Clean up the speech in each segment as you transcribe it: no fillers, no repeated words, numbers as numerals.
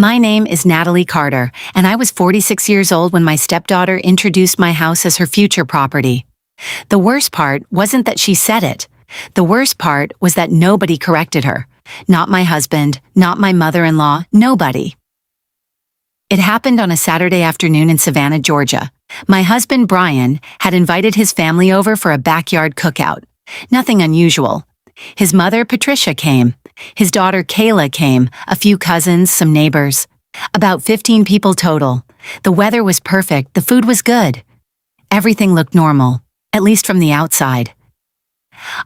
My name is Natalie Carter, and I was 46 years old when my stepdaughter introduced my house as her future property. The worst part wasn't that she said it. The worst part was that nobody corrected her. Not my husband, not my mother-in-law, nobody. It happened on a Saturday afternoon in Savannah, Georgia. My husband, Brian, had invited his family over for a backyard cookout. Nothing unusual. His mother, Patricia, came. His daughter, Kayla, came, a few cousins, some neighbors. About 15 people total. The weather was perfect, the food was good. Everything looked normal, at least from the outside.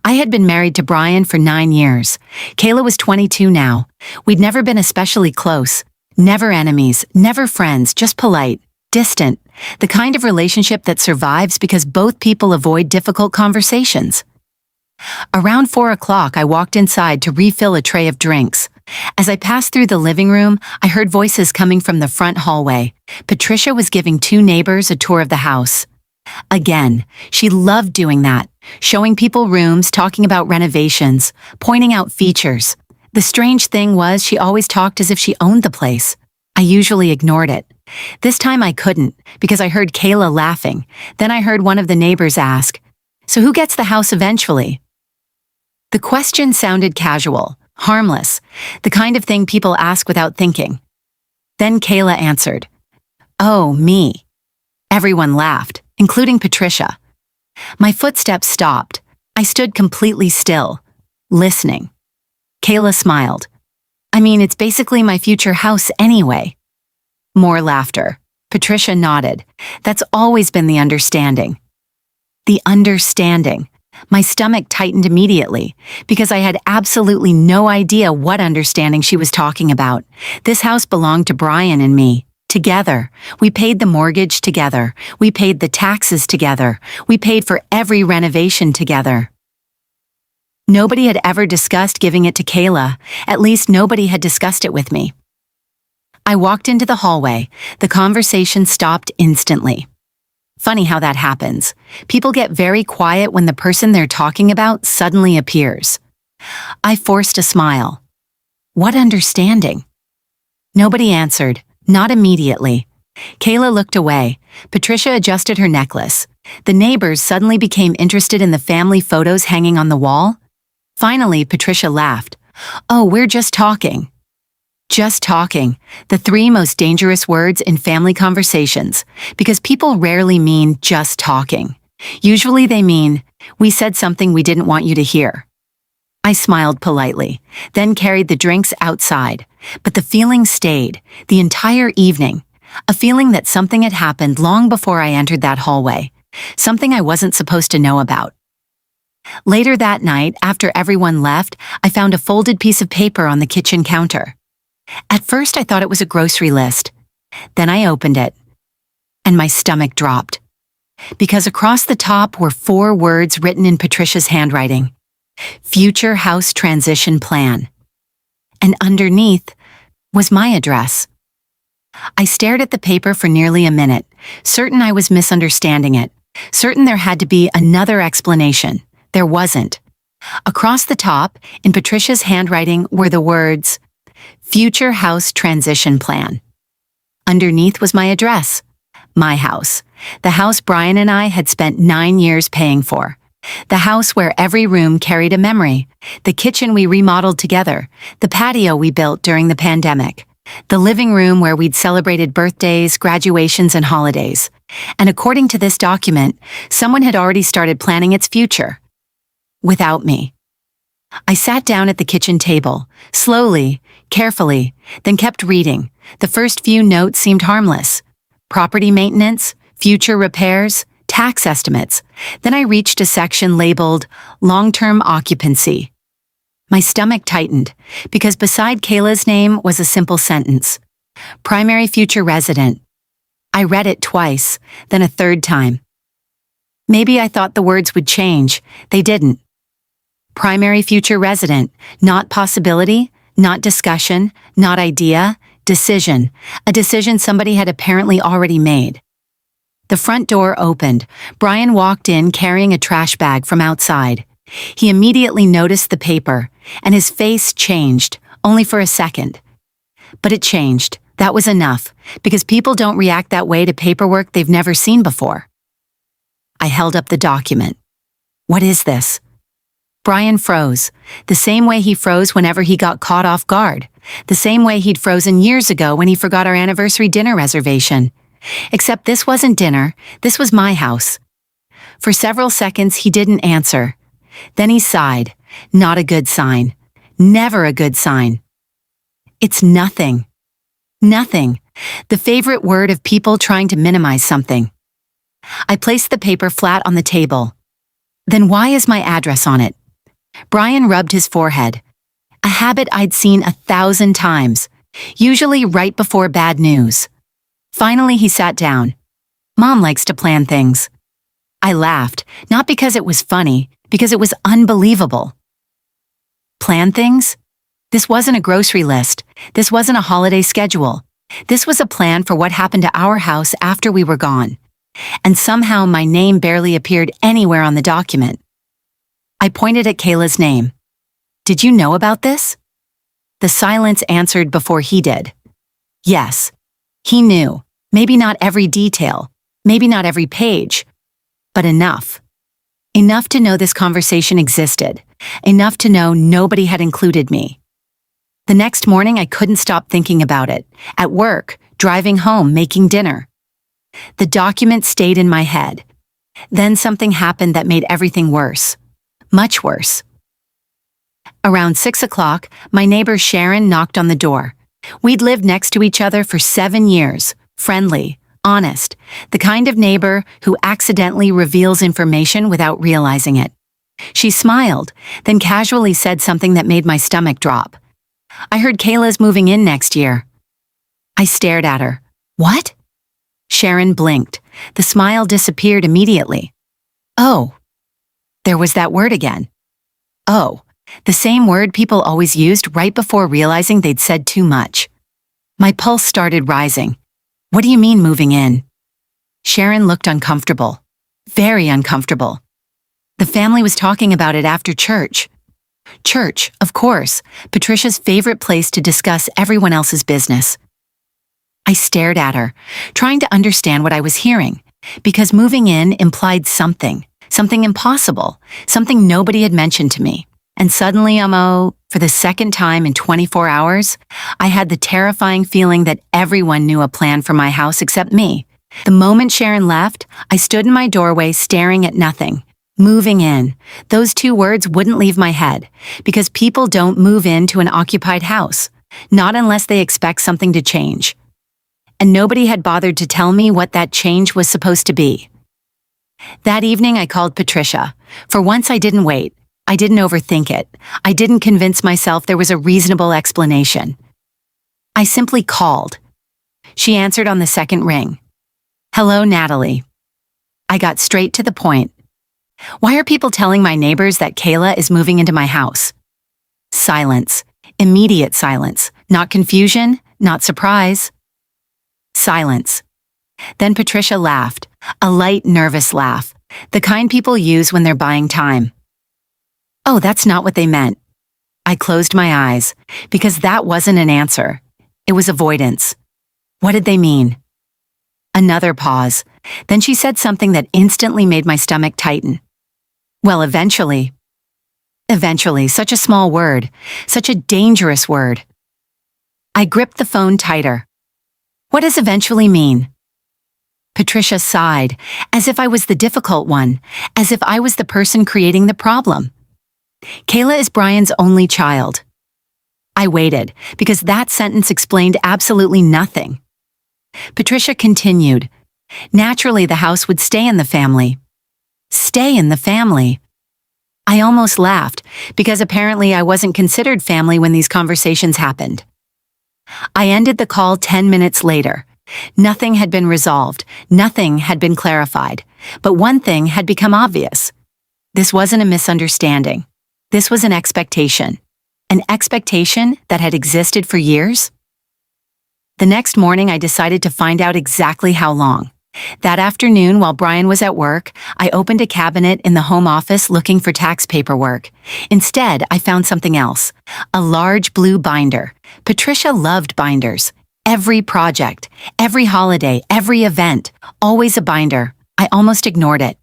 I had been married to Brian for 9 years. Kayla was 22 now. We'd never been especially close. Never enemies, never friends, just polite, distant. The kind of relationship that survives because both people avoid difficult conversations. Around 4 o'clock, I walked inside to refill a tray of drinks. As I passed through the living room, I heard voices coming from the front hallway. Patricia was giving 2 neighbors a tour of the house. Again, she loved doing that, showing people rooms, talking about renovations, pointing out features. The strange thing was she always talked as if she owned the place. I usually ignored it. This time I couldn't, because I heard Kayla laughing. Then I heard one of the neighbors ask, "So who gets the house eventually?" The question sounded casual, harmless, the kind of thing people ask without thinking. Then Kayla answered, "Oh, me." Everyone laughed, including Patricia. My footsteps stopped. I stood completely still, listening. Kayla smiled. "I mean, it's basically my future house anyway." More laughter. Patricia nodded. That's always been the understanding. The understanding. My stomach tightened immediately, because I had absolutely no idea what understanding she was talking about. This house belonged to Brian and me. Together. We paid the mortgage together. We paid the taxes together. We paid for every renovation together. Nobody had ever discussed giving it to Kayla. At least nobody had discussed it with me. I walked into the hallway. The conversation stopped instantly. Funny how that happens. People get very quiet when the person they're talking about suddenly appears. I forced a smile. What understanding? Nobody answered, not immediately. Kayla looked away. Patricia adjusted her necklace. The neighbors suddenly became interested in the family photos hanging on the wall. Finally, Patricia laughed. "Oh, we're just talking." Just talking, the 3 most dangerous words in family conversations, because people rarely mean just talking. Usually they mean, "We said something we didn't want you to hear." I smiled politely, then carried the drinks outside, but the feeling stayed, the entire evening, a feeling that something had happened long before I entered that hallway, something I wasn't supposed to know about. Later that night, after everyone left, I found a folded piece of paper on the kitchen counter. At first I thought it was a grocery list. Then I opened it, and my stomach dropped. Because across the top were 4 words written in Patricia's handwriting. Future House Transition Plan. And underneath was my address. I stared at the paper for nearly a minute, certain I was misunderstanding it, certain there had to be another explanation. There wasn't. Across the top, in Patricia's handwriting, were the words, Future House Transition Plan. Underneath was my address. My house. The house Brian and I had spent 9 years paying for. The house where every room carried a memory. The kitchen we remodeled together. The patio we built during the pandemic. The living room where we'd celebrated birthdays, graduations, and holidays. And according to this document, someone had already started planning its future. Without me. I sat down at the kitchen table, slowly, carefully, then kept reading. The first few notes seemed harmless. Property maintenance, future repairs, tax estimates. Then I reached a section labeled long-term occupancy. My stomach tightened, because beside Kayla's name was a simple sentence. Primary future resident. I read it twice, then a third time. Maybe I thought the words would change. They didn't. Primary future resident, not possibility, not discussion, not idea, decision. A decision somebody had apparently already made. The front door opened. Brian walked in carrying a trash bag from outside. He immediately noticed the paper, and his face changed, only for a second. But it changed, That was enough, because people don't react that way to paperwork they've never seen before. I held up the document. What is this? Brian froze, the same way he froze whenever he got caught off guard, the same way he'd frozen years ago when he forgot our anniversary dinner reservation. Except this wasn't dinner, this was my house. For several seconds he didn't answer. Then he sighed. Not a good sign. Never a good sign. It's nothing. Nothing. The favorite word of people trying to minimize something. I placed the paper flat on the table. Then why is my address on it? Brian rubbed his forehead. A habit I'd seen 1,000 times, usually right before bad news. Finally, he sat down. Mom likes to plan things. I laughed, not because it was funny, because it was unbelievable. Plan things? This wasn't a grocery list. This wasn't a holiday schedule. This was a plan for what happened to our house after we were gone. And somehow my name barely appeared anywhere on the document. I pointed at Kayla's name. Did you know about this? The silence answered before he did. Yes, he knew. Maybe not every detail, maybe not every page, but enough. Enough to know this conversation existed, enough to know nobody had included me. The next morning I couldn't stop thinking about it, at work, driving home, making dinner. The document stayed in my head. Then something happened that made everything worse. Much worse. Around 6 o'clock, my neighbor Sharon knocked on the door. We'd lived next to each other for 7 years, friendly, honest, the kind of neighbor who accidentally reveals information without realizing it. She smiled, then casually said something that made my stomach drop. I heard Kayla's moving in next year. I stared at her. What? Sharon blinked. The smile disappeared immediately. Oh. There was that word again. Oh, the same word people always used right before realizing they'd said too much. My pulse started rising. What do you mean moving in? Sharon looked uncomfortable. Very uncomfortable. The family was talking about it after church. Church, of course, Patricia's favorite place to discuss everyone else's business. I stared at her, trying to understand what I was hearing, because moving in implied something impossible, something nobody had mentioned to me. And suddenly, for the second time in 24 hours, I had the terrifying feeling that everyone knew a plan for my house except me. The moment Sharon left, I stood in my doorway staring at nothing. Moving in. Those 2 words wouldn't leave my head, because people don't move into an occupied house, not unless they expect something to change. And nobody had bothered to tell me what that change was supposed to be. That evening I called Patricia. For once I didn't wait. I didn't overthink it. I didn't convince myself there was a reasonable explanation. I simply called. She answered on the second ring. Hello, Natalie. I got straight to the point. Why are people telling my neighbors that Kayla is moving into my house? Silence. Immediate silence. Not confusion, not surprise. Silence. Then Patricia laughed, a light, nervous laugh, the kind people use when they're buying time. Oh, that's not what they meant. I closed my eyes, because that wasn't an answer. It was avoidance. What did they mean? Another pause. Then she said something that instantly made my stomach tighten. Well, eventually. Eventually, such a small word, such a dangerous word. I gripped the phone tighter. What does eventually mean? Patricia sighed, as if I was the difficult one, as if I was the person creating the problem. Kayla is Brian's only child. I waited, because that sentence explained absolutely nothing. Patricia continued. Naturally, the house would stay in the family. Stay in the family. I almost laughed, because apparently I wasn't considered family when these conversations happened. I ended the call 10 minutes later. Nothing had been resolved, nothing had been clarified, but one thing had become obvious. This wasn't a misunderstanding. This was an expectation that had existed for years. The next morning, I decided to find out exactly how long. That afternoon, while Brian was at work, I opened a cabinet in the home office looking for tax paperwork. Instead, I found something else, a large blue binder. Patricia loved binders. Every project, every holiday, every event, always a binder. I almost ignored it.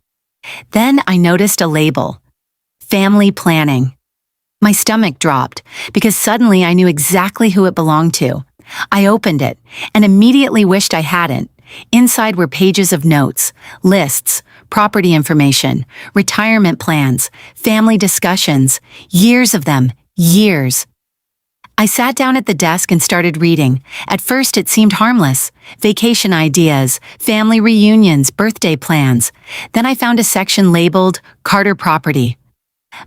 Then I noticed a label. Family planning. My stomach dropped because suddenly I knew exactly who it belonged to. I opened it and immediately wished I hadn't. Inside were pages of notes, lists, property information, retirement plans, family discussions, years of them, years. I sat down at the desk and started reading. At first it seemed harmless. Vacation ideas, family reunions, birthday plans. Then I found a section labeled Carter Property.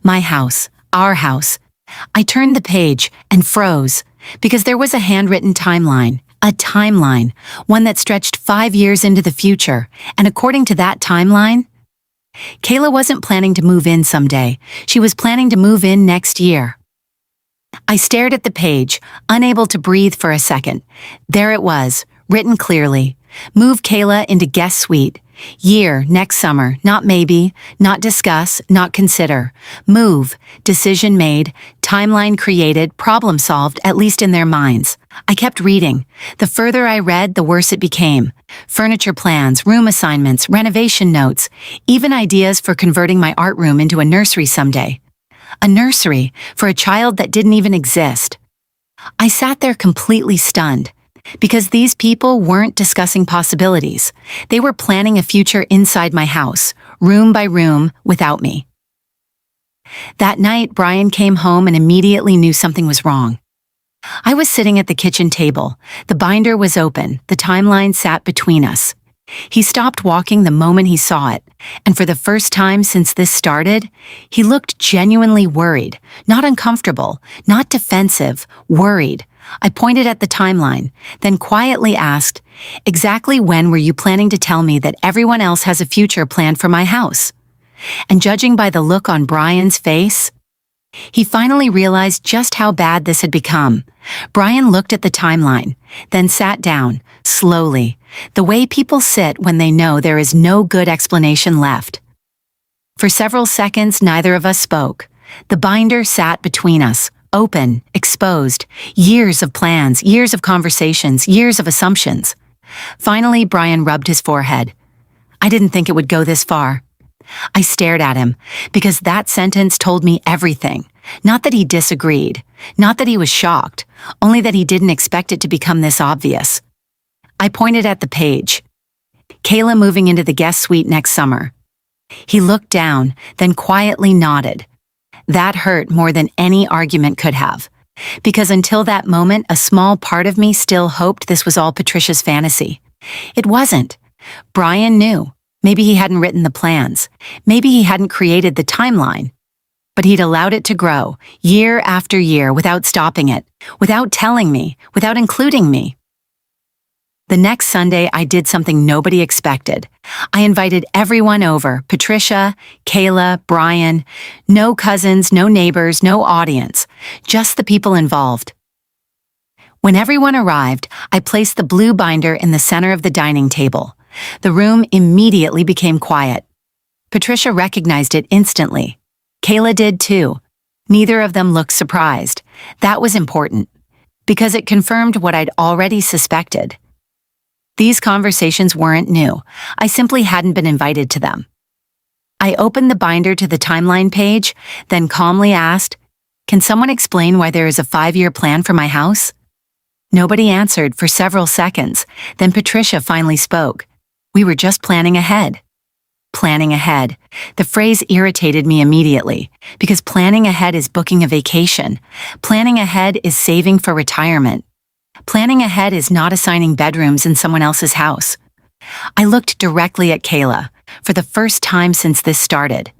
My house, our house. I turned the page and froze because there was a handwritten timeline. A timeline, one that stretched 5 years into the future. And according to that timeline, Kayla wasn't planning to move in someday. She was planning to move in next year. I stared at the page, unable to breathe for a second. There it was, written clearly. Move Kayla into guest suite. Year, next summer, not maybe, not discuss, not consider. Move, decision made, timeline created, problem solved, at least in their minds. I kept reading. The further I read, the worse it became. Furniture plans, room assignments, renovation notes, even ideas for converting my art room into a nursery someday. A nursery for a child that didn't even exist. I sat there completely stunned. Because these people weren't discussing possibilities. They were planning a future inside my house, room by room, without me. That night, Brian came home and immediately knew something was wrong. I was sitting at the kitchen table. The binder was open. The timeline sat between us. He stopped walking the moment he saw it, and for the first time since this started, he looked genuinely worried, not uncomfortable, not defensive, worried. I pointed at the timeline, then quietly asked, "Exactly when were you planning to tell me that everyone else has a future planned for my house?" And judging by the look on Brian's face, he finally realized just how bad this had become. Brian looked at the timeline, then sat down, slowly, the way people sit when they know there is no good explanation left. For several seconds, neither of us spoke. The binder sat between us, open, exposed, years of plans, years of conversations, years of assumptions. Finally, Brian rubbed his forehead. I didn't think it would go this far. I stared at him, because that sentence told me everything. Not that he disagreed, not that he was shocked, only that he didn't expect it to become this obvious. I pointed at the page. Kayla moving into the guest suite next summer. He looked down, then quietly nodded. That hurt more than any argument could have, because until that moment, a small part of me still hoped this was all Patricia's fantasy. It wasn't. Brian knew. Maybe he hadn't written the plans. Maybe he hadn't created the timeline. But he'd allowed it to grow, year after year, without stopping it, without telling me, without including me. The next Sunday, I did something nobody expected. I invited everyone over, Patricia, Kayla, Brian, no cousins, no neighbors, no audience, just the people involved. When everyone arrived, I placed the blue binder in the center of the dining table. The room immediately became quiet. Patricia recognized it instantly. Kayla did too. Neither of them looked surprised. That was important, because it confirmed what I'd already suspected. These conversations weren't new. I simply hadn't been invited to them. I opened the binder to the timeline page, then calmly asked, "Can someone explain why there is a 5-year plan for my house?" Nobody answered for several seconds. Then Patricia finally spoke. "We were just planning ahead." Planning ahead. The phrase irritated me immediately, because planning ahead is booking a vacation. Planning ahead is saving for retirement. Planning ahead is not assigning bedrooms in someone else's house. I looked directly at Kayla, for the first time since this started.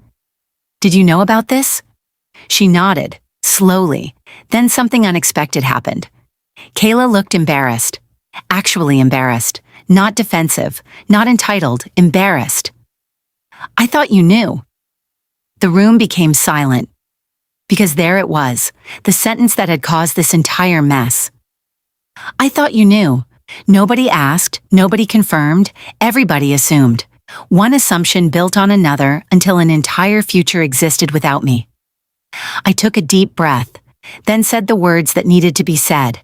"Did you know about this?" She nodded, slowly. Then something unexpected happened. Kayla looked embarrassed. Actually embarrassed. Not defensive, not entitled, embarrassed. "I thought you knew." The room became silent, because there it was, the sentence that had caused this entire mess. "I thought you knew." Nobody asked, nobody confirmed, everybody assumed. One assumption built on another until an entire future existed without me. I took a deep breath, then said the words that needed to be said.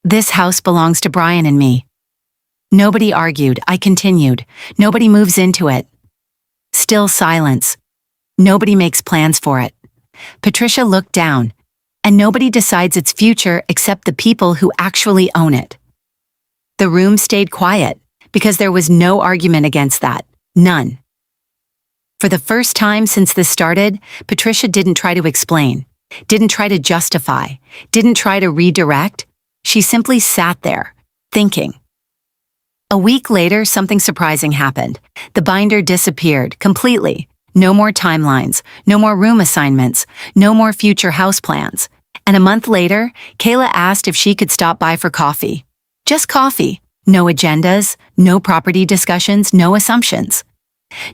This house belongs to Brian and me. Nobody argued. I continued. Nobody moves into it. Still silence. Nobody makes plans for it. Patricia looked down. And nobody decides its future except the people who actually own it. The room stayed quiet because there was no argument against that. None. For the first time since this started, Patricia didn't try to explain, didn't try to justify, didn't try to redirect. She simply sat there, thinking. A week later, something surprising happened. The binder disappeared completely. No more timelines, no more room assignments, no more future house plans. And a month later, Kayla asked if she could stop by for coffee. Just coffee. No agendas, no property discussions, no assumptions.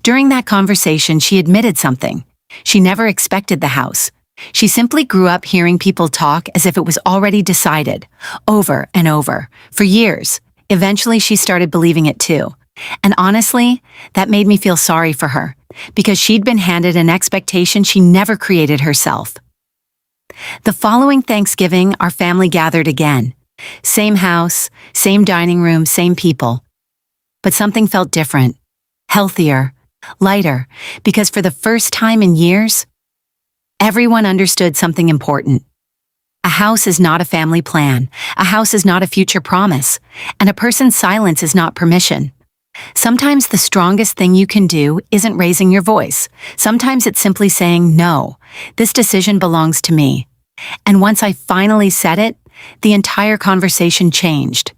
During that conversation, she admitted something. She never expected the house. She simply grew up hearing people talk as if it was already decided, over and over, for years. Eventually, she started believing it too. And honestly, that made me feel sorry for her, because she'd been handed an expectation she never created herself. The following Thanksgiving, our family gathered again. Same house, same dining room, same people. But something felt different, healthier, lighter, because for the first time in years, everyone understood something important. A house is not a family plan. A house is not a future promise. And a person's silence is not permission. Sometimes the strongest thing you can do isn't raising your voice. Sometimes it's simply saying, no, this decision belongs to me. And once I finally said it, the entire conversation changed.